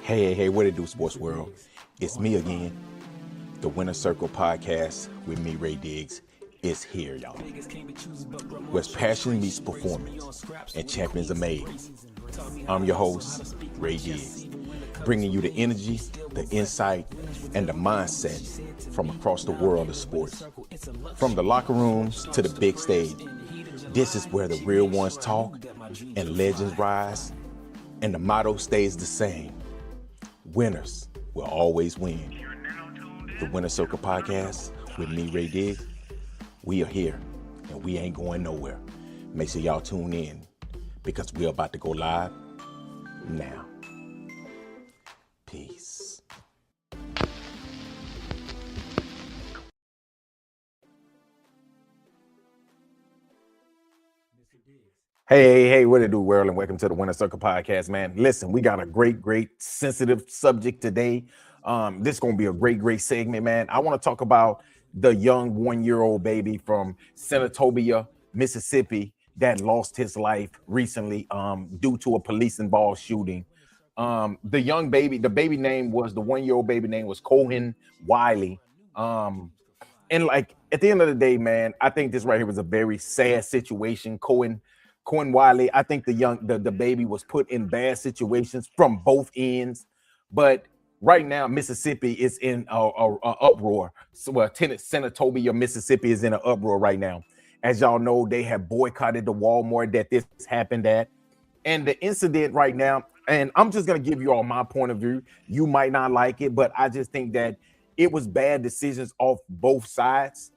Hey, what it do, sports world? It's me again. The Winner Circle podcast with me, Ray Diggs, is here, y'all. Where passion meets performance and champions are made. I'm your host, Ray Diggs, bringing you the energy, the insight, and the mindset from across the world of sports. From the locker rooms to the big stage, this is where the real ones talk and legends rise, and the motto stays the same. Winners will always win. The Winner Circle podcast with me, Ray Diggs. We are here and we ain't going nowhere. Make sure y'all tune in because we're about to go live now. Peace. Hey, what it do, world, and welcome to the Winner Circle podcast, man. Listen, we got a great, sensitive subject today. This is going to be a great segment, man. I want to talk about the young 1-year-old baby from Senatobia, Mississippi, that lost his life recently due to a police-involved shooting. The baby name was, the 1-year-old baby name was Cohen Wiley. And like, at the end of the day, man, I think this right here was a very sad situation. Cohen Wiley, I think the baby was put in bad situations from both ends, but right now Mississippi is in a uproar. So, Senatobia, Mississippi is in an uproar right now. As y'all know, they have boycotted the Walmart that this happened at, and the incident right now. And I'm just gonna give you all my point of view. You might not like it, but I just think that it was bad decisions off both sides.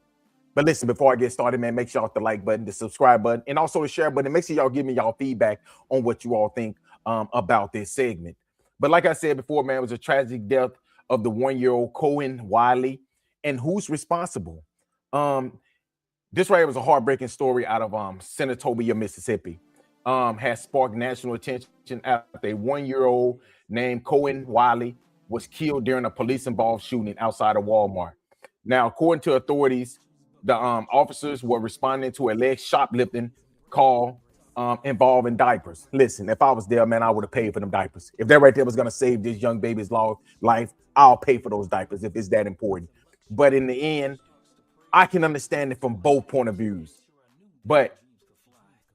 But listen, before I get started, man, make sure y'all hit the like button, the subscribe button, and also the share button. Make sure y'all give me y'all feedback on what you all think about this segment. But like I said before, man, it was a tragic death of the 1-year-old Cohen Wiley. And who's responsible? This right here was a heartbreaking story out of Senatobia, Mississippi. Has sparked national attention after a 1-year-old named Cohen Wiley was killed during a police-involved shooting outside of Walmart. Now, according to authorities, the officers were responding to alleged shoplifting call involving diapers. Listen, if I was there, man, I would have paid for them diapers. If that right there was going to save this young baby's life, I'll pay for those diapers if it's that important. But in the end, I can understand it from both point of views. But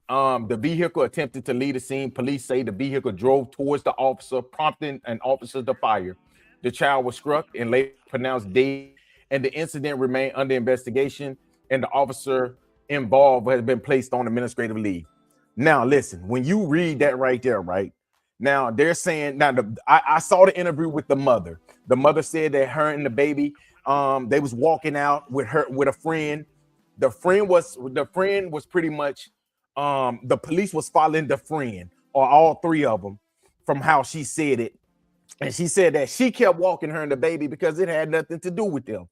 the vehicle attempted to leave the scene. Police say the vehicle drove towards the officer, prompting an officer to fire. The child was struck and later pronounced dead, and the incident remained under investigation, and the officer involved has been placed on administrative leave. Now, listen, when you read that right there, right now, they're saying I saw the interview with the mother. The mother said that her and the baby, they was walking out with a friend. The friend was pretty much the police was following the friend, or all three of them, from how she said it. And she said that she kept walking her and the baby because it had nothing to do with them.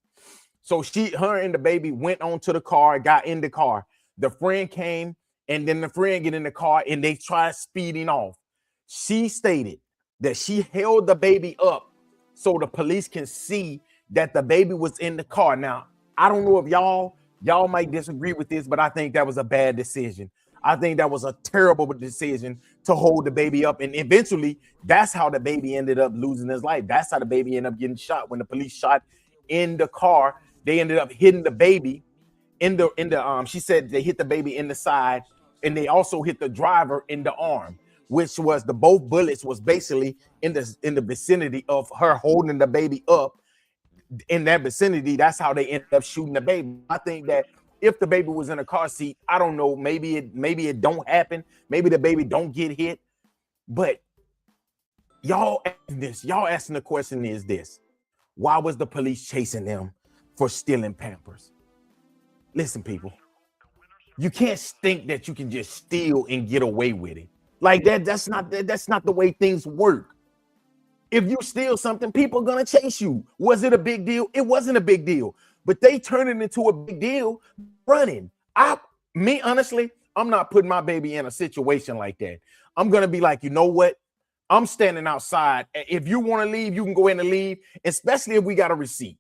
So her and the baby went onto the car, got in the car. The friend came, and then the friend get in the car, and they tried speeding off. She stated that she held the baby up so the police can see that the baby was in the car. Now, I don't know if y'all might disagree with this, but I think that was a bad decision. I think that was a terrible decision to hold the baby up. And eventually, that's how the baby ended up losing his life. That's how the baby ended up getting shot. When the police shot in the car, they ended up hitting the baby she said they hit the baby in the side, and they also hit the driver in the arm, which was both bullets was basically in the vicinity of her holding the baby up. In that vicinity, that's how they ended up shooting the baby. I think that if the baby was in a car seat, I don't know, maybe it don't happen. Maybe the baby don't get hit. But y'all asking the question is this: why was the police chasing them for stealing Pampers? Listen, people, you can't think that you can just steal and get away with it. Like that, that's not the way things work. If you steal something, people are gonna chase you. Was it a big deal? It wasn't a big deal, but they turned it into a big deal running. Honestly, I'm not putting my baby in a situation like that. I'm gonna be like, you know what? I'm standing outside. If you want to leave, you can go in and leave, especially if we got a receipt.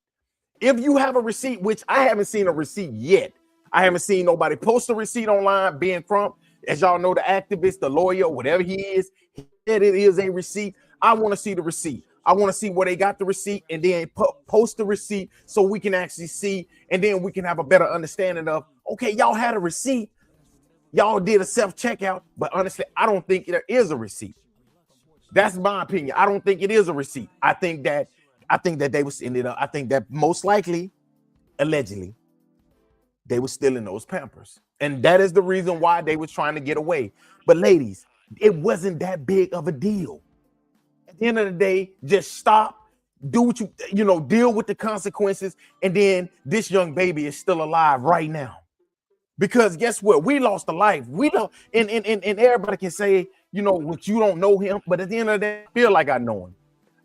If you have a receipt, which I haven't seen a receipt yet. I haven't seen nobody post a receipt online being prompt. As y'all know, the activist, the lawyer, whatever he is, he said it is a receipt. I want to see the receipt. I want to see where they got the receipt and then post the receipt so we can actually see, and then we can have a better understanding of, okay, y'all had a receipt. Y'all did a self-checkout, but honestly, I don't think there is a receipt. That's my opinion. I don't think it is a receipt. I think that they was ended up. I think that most likely, allegedly, they were stealing those Pampers, and that is the reason why they was trying to get away. But ladies, it wasn't that big of a deal. At the end of the day, just stop, do what you know, deal with the consequences, and then this young baby is still alive right now. Because guess what? We lost a life. We don't, and everybody can say, you know, what, you don't know him, but at the end of the day, I feel like I know him.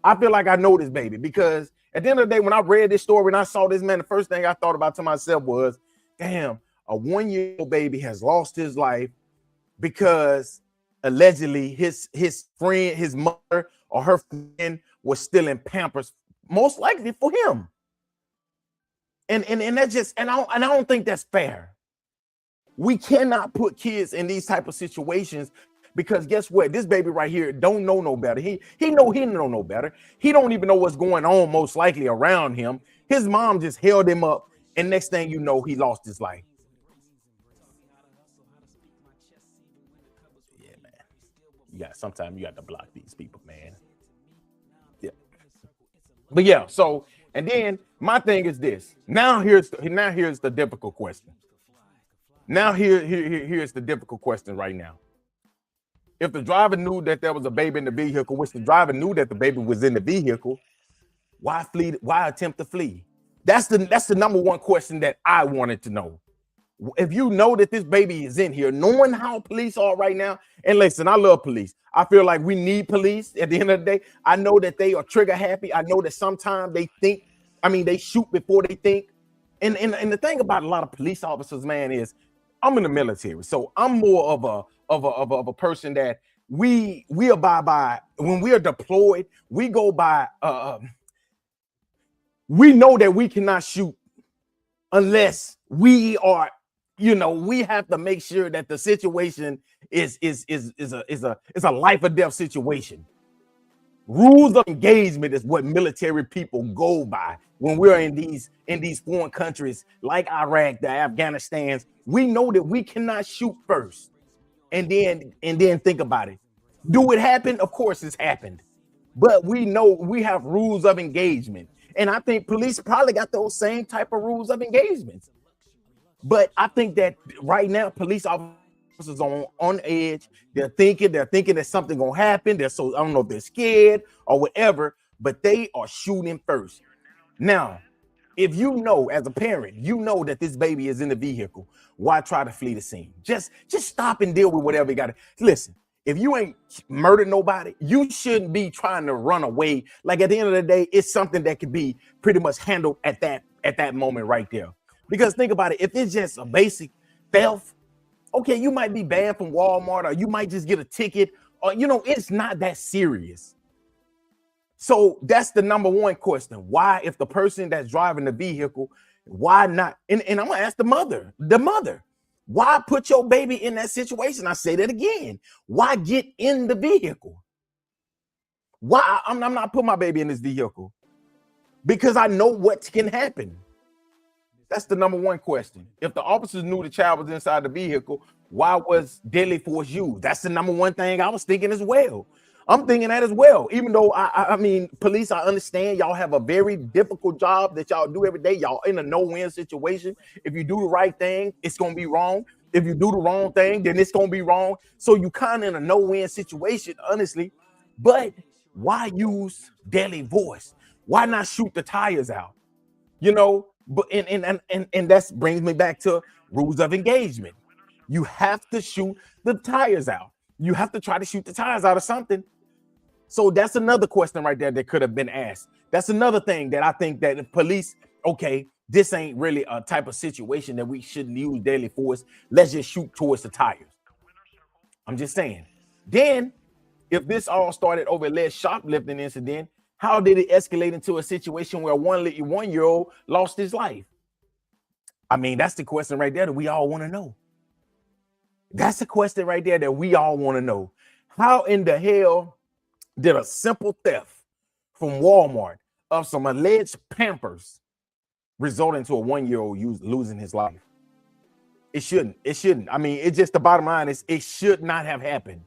I feel like I know this baby, because at the end of the day, when I read this story and I saw this man, the first thing I thought about to myself was, damn, a 1-year-old baby has lost his life because allegedly his friend, his mother or her friend was stealing Pampers, most likely for him. And that's just, and I don't think that's fair. We cannot put kids in these type of situations, because guess what? This baby right here don't know no better. He know no better. He don't even know what's going on most likely around him. His mom just held him up, and next thing you know, he lost his life. Yeah, man. Sometimes you got to block these people, man. Yeah. But yeah, so, and then my thing is this. Now here's the difficult question. Now here's the difficult question right now. If the driver knew that there was a baby in the vehicle, which the driver knew that the baby was in the vehicle, why flee? Why attempt to flee? That's the number one question that I wanted to know. If you know that this baby is in here, knowing how police are right now, and listen, I love police. I feel like we need police at the end of the day. I know that they are trigger happy. I know that sometimes they think, they shoot before they think. And the thing about a lot of police officers, man, is I'm in the military, so I'm more of a person that we abide by. When we are deployed, we go by. We know that we cannot shoot unless we are, we have to make sure that the situation is a life or death situation. Rules of engagement is what military people go by when we're in these foreign countries like Iraq, the Afghanistans. We know that we cannot shoot first and then think about it. Do it happen? Of course it's happened. But we know we have rules of engagement. And I think police probably got those same type of rules of engagements. But I think that right now police officers on edge. They're thinking that something gonna happen. I don't know if they're scared or whatever, but they are shooting first. Now, if you know as a parent, you know that this baby is in the vehicle, why try to flee the scene? Just stop and deal with whatever you got to. Listen, if you ain't murdered nobody, you shouldn't be trying to run away. Like at the end of the day, it's something that can be pretty much handled at that moment right there. Because think about it, if it's just a basic theft, okay, you might be banned from Walmart, or you might just get a ticket, or it's not that serious. So that's the number one question. Why, if the person that's driving the vehicle, why not? And I'm gonna ask the mother, why put your baby in that situation? I say that again. Why get in the vehicle? Why? I'm not putting my baby in this vehicle because I know what can happen. That's the number one question. If the officers knew the child was inside the vehicle, why was deadly force used? That's the number one thing I was thinking as well. I'm thinking that as well. Even though I mean, police, I understand y'all have a very difficult job that y'all do every day. Y'all in a no-win situation. If you do the right thing, it's gonna be wrong. If you do the wrong thing, then it's gonna be wrong. So you kind of in a no-win situation, honestly. But why use deadly force? Why not shoot the tires out? But and that brings me back to rules of engagement. You have to shoot the tires out. You have to try to shoot the tires out of something. So that's another question right there that could have been asked. That's another thing that I think that if police, okay, this ain't really a type of situation that we shouldn't use deadly force. Let's just shoot towards the tires. I'm just saying. Then, if this all started over alleged shoplifting incident, how did it escalate into a situation where one-year-old lost his life? I mean, that's the question right there that we all want to know. That's the question right there that we all want to know. How in the hell did a simple theft from Walmart of some alleged Pampers result into a 1-year-old losing his life? It shouldn't. It shouldn't. I mean, it's just the bottom line is it should not have happened.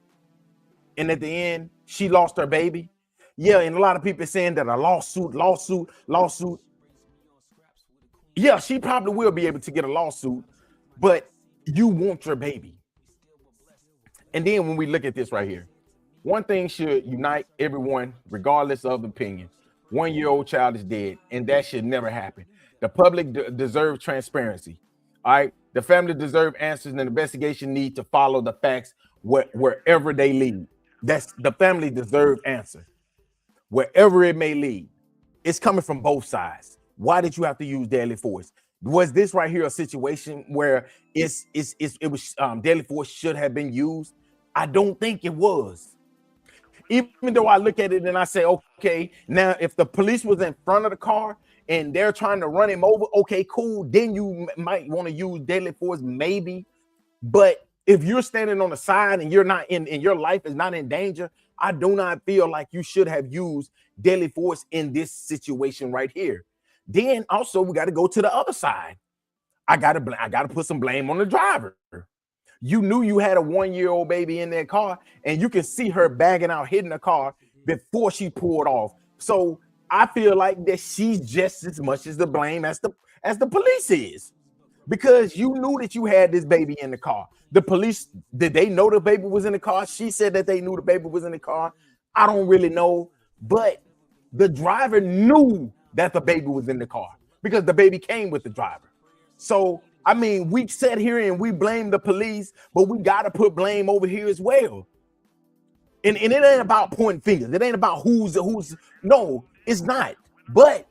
And at the end, she lost her baby. Yeah, and a lot of people saying that a lawsuit. Yeah, she probably will be able to get a lawsuit, but you want your baby. And then when we look at this right here, one thing should unite everyone, regardless of opinion. 1-year-old child is dead, and that should never happen. The public deserves transparency. All right, the family deserve answers, and the investigation need to follow the facts wherever they lead. That's the family deserve answer, wherever it may lead. It's coming from both sides. Why did you have to use deadly force? Was this right here a situation where it was deadly force should have been used? I don't think it was. Even though I look at it and I say, okay, now if the police was in front of the car and they're trying to run him over, okay, cool. Then you might want to use deadly force, maybe. But if you're standing on the side and you're not in your life is not in danger, I do not feel like you should have used deadly force in this situation right here. Then also we got to go to the other side. I got to put some blame on the driver. You knew you had a 1-year-old baby in that car, and you can see her bagging out, hitting the car before she pulled off. So I feel like that she's just as much as the blame as the police is, because you knew that you had this baby in the car. The police, did they know the baby was in the car? She said that they knew the baby was in the car. I don't really know, but the driver knew that the baby was in the car because the baby came with the driver. So I mean, we sat here and we blame the police, but we got to put blame over here as well. And it ain't about pointing fingers. It ain't about who's. No, it's not. But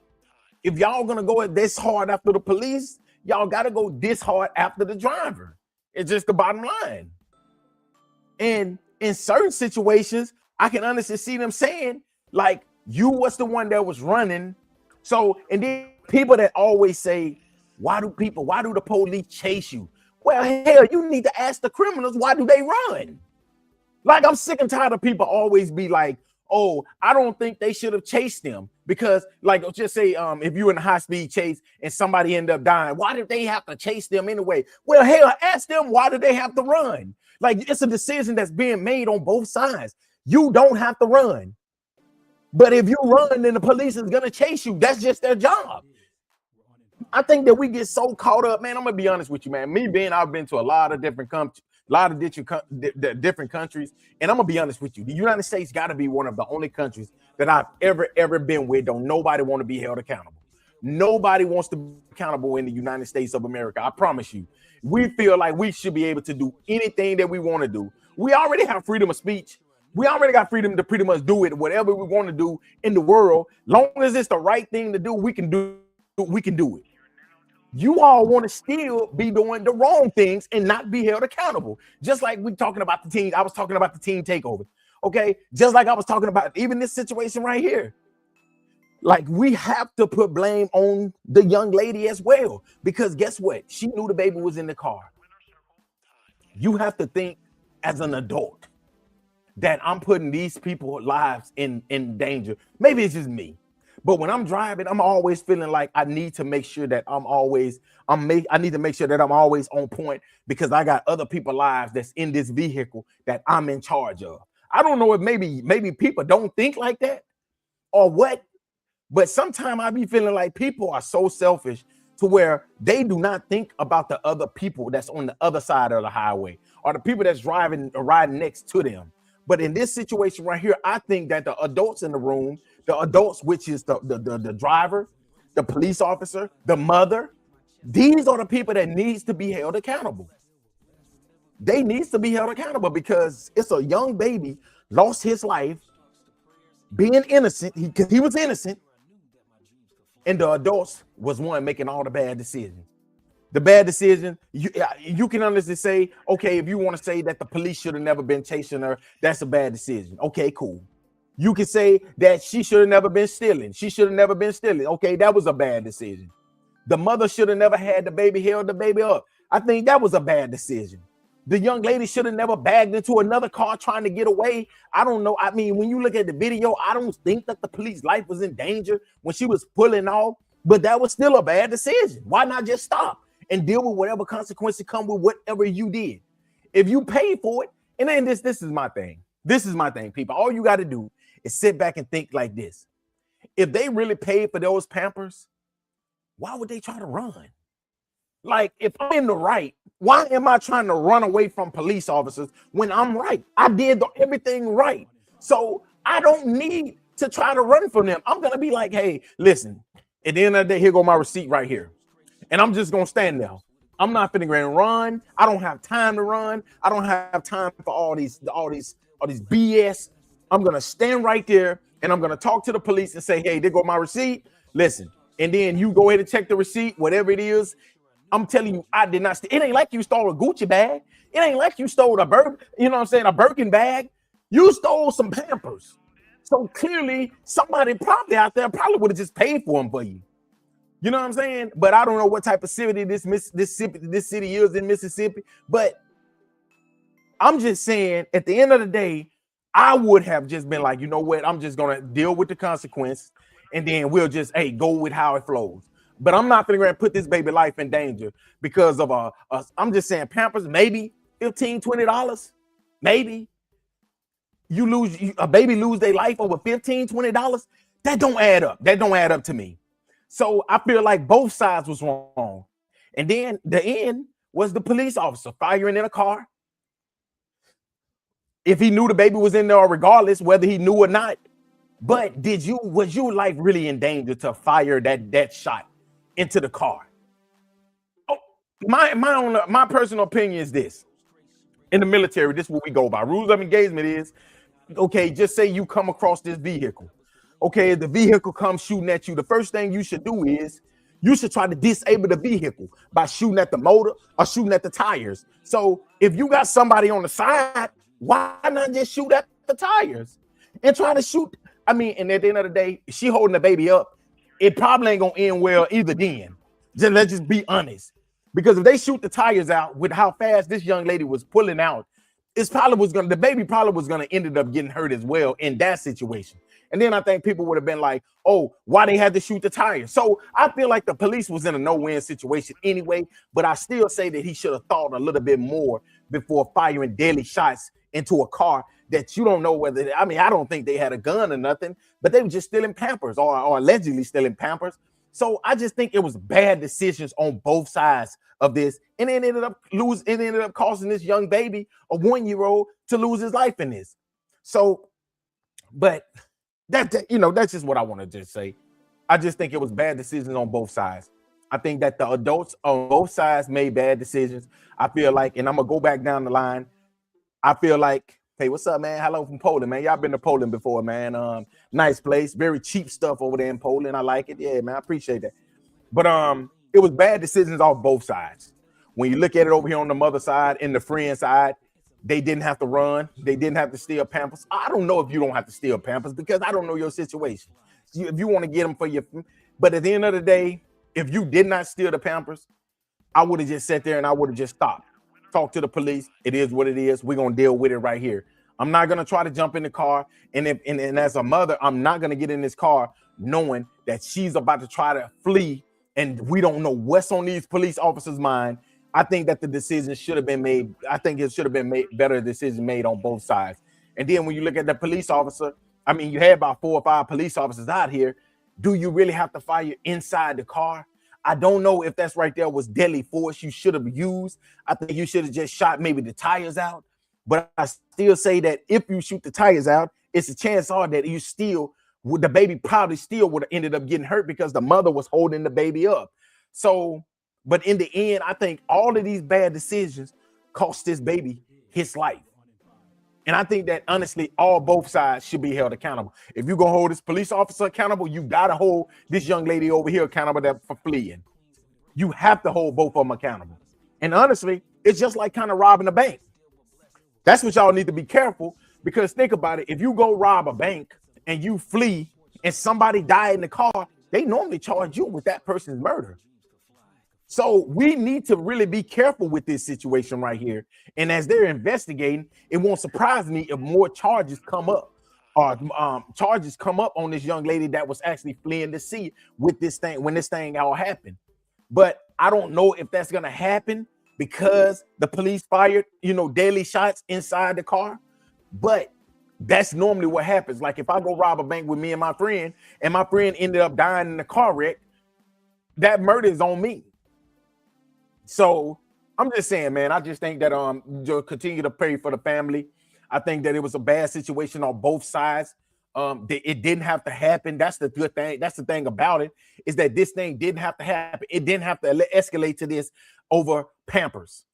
if y'all gonna go this hard after the police, y'all got to go this hard after the driver. It's just the bottom line. And in certain situations, I can honestly see them saying, like, you was the one that was running. So, and then people that always say, why do the police chase you? Well, hell, you need to ask the criminals, why do they run? Like, I'm sick and tired of people always be like, oh, I don't think they should have chased them. Because, like, just say if you're in a high-speed chase and somebody end up dying, why did they have to chase them anyway? Well, hell, ask them, why did they have to run? Like, it's a decision that's being made on both sides. You don't have to run. But if you run, then the police is going to chase you. That's just their job. I think that we get so caught up, man. I'm gonna be honest with you, man. I've been to a lot of different countries, different countries, and I'm gonna be honest with you. The United States got to be one of the only countries that I've ever been with. Don't nobody want to be held accountable. Nobody wants to be accountable in the United States of America. I promise you. We feel like we should be able to do anything that we want to do. We already have freedom of speech. We already got freedom to pretty much do it, whatever we want to do in the world. Long as it's the right thing to do, we can do it. You all want to still be doing the wrong things and not be held accountable. Just like we talking about the team. I was talking about the team takeover. Okay. Just like I was talking about even this situation right here. Like, we have to put blame on the young lady as well, because guess what? She knew the baby was in the car. You have to think as an adult that I'm putting these people's lives in danger. Maybe it's just me. But when I'm driving, I'm always feeling like I need to make sure that I need to make sure that I'm always on point, because I got other people's lives that's in this vehicle that I'm in charge of. I don't know if maybe people don't think like that or what, but sometimes I be feeling like people are so selfish to where they do not think about the other people that's on the other side of the highway or the people that's driving or riding next to them. But in this situation right here, I think that the adults in the room, which is the driver, the police officer, the mother, these are the people that needs to be held accountable. They needs to be held accountable because it's a young baby lost his life being innocent. He was innocent, and the adults was one making all the bad decisions. The bad decision, you can honestly say, okay, if you want to say that the police should have never been chasing her, that's a bad decision. Okay, cool. You can say that she should have never been stealing. She should have never been stealing. Okay, that was a bad decision. The mother should have never had the baby, held the baby up. I think that was a bad decision. The young lady should have never bagged into another car trying to get away. I don't know. I mean, when you look at the video, I don't think that the police life was in danger when she was pulling off, but that was still a bad decision. Why not just stop and deal with whatever consequences come with whatever you did? If you pay for it, and then this is my thing. This is my thing, people. All you got to do is sit back and think like this. If they really paid for those Pampers, why would they try to run? Like, if I'm in the right, why am I trying to run away from police officers when I'm right? I did everything right. So I don't need to try to run from them. I'm going to be like, hey, listen, at the end of the day, here go my receipt right here. And I'm just going to stand there. I'm not finna go and run. I don't have time to run. I don't have time for all these BS. I'm going to stand right there and I'm going to talk to the police and say, hey, there go my receipt. Listen. And then you go ahead and check the receipt, whatever it is. I'm telling you, I did not. It ain't like you stole a Gucci bag. It ain't like you stole a Birkin bag. You stole some Pampers. So clearly, somebody probably out there probably would have just paid for them for you. You know what I'm saying? But I don't know what type of city this city is in Mississippi. But I'm just saying, at the end of the day, I would have just been like, you know what? I'm just gonna deal with the consequences, and then we'll just go with how it flows. But I'm not going to put this baby life in danger because of I'm just saying Pampers, maybe $15, $20. Maybe a baby lose their life over $15, $20. That don't add up. That don't add up to me. So I feel like both sides was wrong. And then the end was the police officer firing in a car. If he knew the baby was in there, regardless whether he knew or not. But was your life really in danger to fire that shot into the car? Oh, my personal opinion is this. In the military, this is what we go by. Rules of engagement is, okay, just say you come across this vehicle. Okay, if the vehicle comes shooting at you, the first thing you should do is you should try to disable the vehicle by shooting at the motor or shooting at the tires. So if you got somebody on the side, why not just shoot at the tires and try to shoot? I mean, and at the end of the day, she holding the baby up. It probably ain't gonna end well either then. Let's just be honest. Because if they shoot the tires out with how fast this young lady was pulling out, the baby probably was gonna end up getting hurt as well in that situation. And then I think people would have been like, oh, why they had to shoot the tires? So I feel like the police was in a no-win situation anyway, but I still say that he should have thought a little bit more before firing deadly shots into a car that you don't know whether, I don't think they had a gun or nothing, but they were just stealing Pampers or allegedly stealing Pampers. So I just think it was bad decisions on both sides of this. And it ended up causing this young baby, a 1-year-old, to lose his life in this. So, but that's just what I want to just say. I just think it was bad decisions on both sides. I think that the adults on both sides made bad decisions. I feel like, and I'm going to go back down the line. I feel like, hey, what's up, man? Hello from Poland, man. Y'all been to Poland before, man. Nice place. Very cheap stuff over there in Poland. I like it. Yeah, man. I appreciate that. But it was bad decisions off both sides. When you look at it over here on the mother side and the friend side, they didn't have to run. They didn't have to steal Pampers. I don't know if you don't have to steal Pampers because I don't know your situation. If you want to get them for your, but at the end of the day, if you did not steal the Pampers, I would have just sat there and I would have just stopped. Talk to the police. It is what it is. We're gonna deal with it right here. I'm not gonna try to jump in the car. And as a mother, I'm not gonna get in this car knowing that she's about to try to flee, and we don't know what's on these police officers' mind. I think that the decision should have been made. I think it should have been better decision made on both sides. And then when you look at the police officer, you had about 4 or 5 police officers out here. Do you really have to fire inside the car? I don't know if that's right there was deadly force you should have used. I think you should have just shot maybe the tires out. But I still say that if you shoot the tires out, it's a chance that the baby probably still would have ended up getting hurt because the mother was holding the baby up. So, but in the end, I think all of these bad decisions cost this baby his life. And I think that honestly, both sides should be held accountable. If you're gonna hold this police officer accountable, you gotta hold this young lady over here accountable for fleeing. You have to hold both of them accountable. And honestly, it's just like kind of robbing a bank. That's what y'all need to be careful, because think about it. If you go rob a bank and you flee and somebody died in the car, they normally charge you with that person's murder. So we need to really be careful with this situation right here. And as they're investigating, it won't surprise me if more charges come up. Charges come up on this young lady that was actually fleeing the sea with this thing when this thing all happened. But I don't know if that's gonna happen because the police fired, deadly shots inside the car. But that's normally what happens. Like if I go rob a bank with me and my friend ended up dying in a car wreck, that murder is on me. So I'm just saying, man, I just think that you'll continue to pray for the family. I think that it was a bad situation on both sides. It didn't have to happen. That's the good thing. That's the thing about it, is that this thing didn't have to happen. It didn't have to escalate to this over Pampers.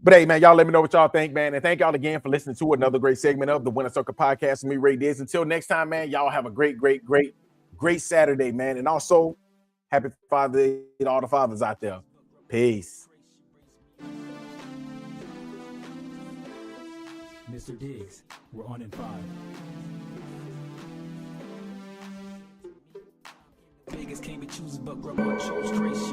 But hey, man, y'all let me know what y'all think, man. And thank y'all again for listening to another great segment of the Winner Circle Podcast with me, Ray Diggs. Until next time, man, y'all have a great Saturday, man. And also, happy Father's Day to all the fathers out there. Peace. Mr. Diggs, we're on in 5. Vegas can't be choosers, but grub on chose trace.